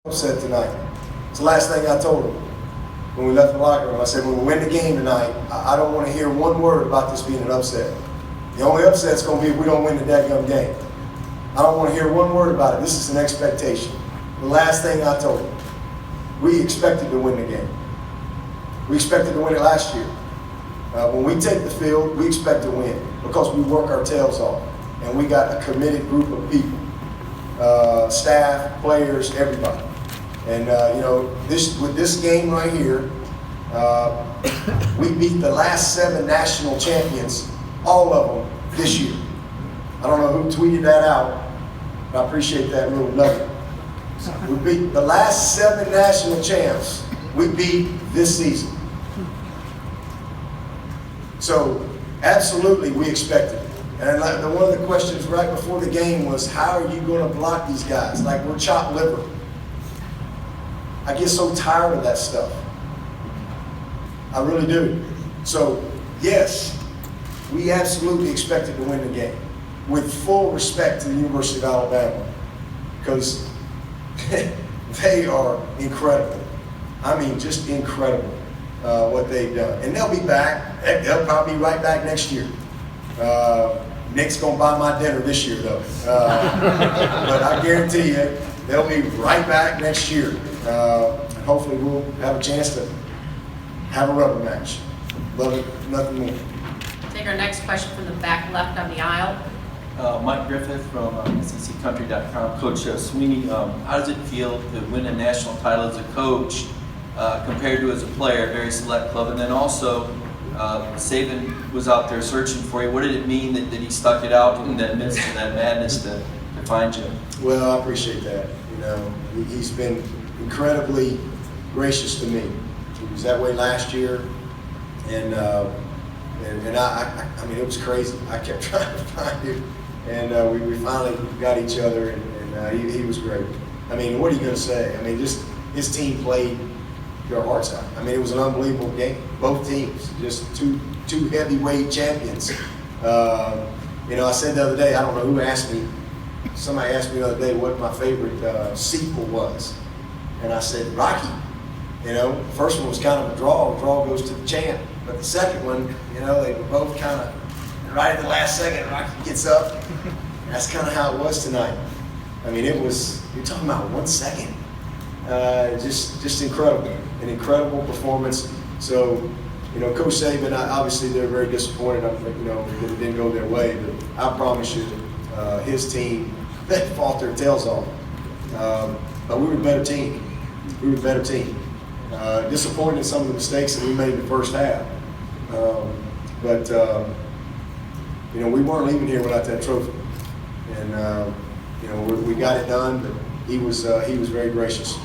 Upset tonight. It's the last thing I told him when we left the locker room. I said, when we win the game tonight, I don't want to hear one word about this being an upset. The only upset's going to be if we don't win the dadgum game. I don't want to hear one word about it. This is an expectation. The last thing I told him. We expected to win the game. We expected to win it last year. When we take the field, we expect to win because we work our tails off. And we got a committed group of people, staff, players, everybody. And with this game right here, we beat the last 7 national champions, all of them this year. I don't know who tweeted that out, but I appreciate that little nugget. We beat the last 7 national champs. We beat this season. So absolutely, we expected it. And one of the questions right before the game was, how are you going to block these guys? Like we're chopped liver. I get so tired of that stuff. I really do. So, yes, we absolutely expected to win the game with full respect to the University of Alabama because they are incredible. I mean, just incredible what they've done. And they'll be back. They'll probably be right back next year. Nick's going to buy my dinner this year, though. But I guarantee you, they'll be right back next year. And hopefully we'll have a chance to have a rubber match. Love it, nothing more. Take our next question from the back left on the aisle. Mike Griffith from SECCountry.com. Coach Swinney, how does it feel to win a national title as a coach compared to as a player, a very select club? And then also, Saban was out there searching for you. What did it mean that he stuck it out in that midst of that madness to find you? Well, I appreciate that. He's been incredibly gracious to me. He was that way last year, and I mean, it was crazy. I kept trying to find him, and we finally got each other, and he was great. I mean, what are you going to say? I mean, just his team played their hearts out. I mean, it was an unbelievable game. Both teams, just two heavyweight champions. I said the other day, I don't know who asked me, somebody asked me the other day what my favorite sequel was. And I said, Rocky. The first one was kind of a draw. Draw goes to the champ. But the second one, they were both kind of, right at the last second, Rocky gets up. And that's kind of how it was tonight. I mean, it was, you're talking about 1 second. Just incredible. An incredible performance. So, Coach Saban, obviously they're very disappointed, that it didn't go their way. But I promise you, his team, they fought their tails off. But we were a better team. We were a better team. Disappointed in some of the mistakes that we made in the first half. But we weren't leaving here without that trophy. And, we got it done, but he was very gracious.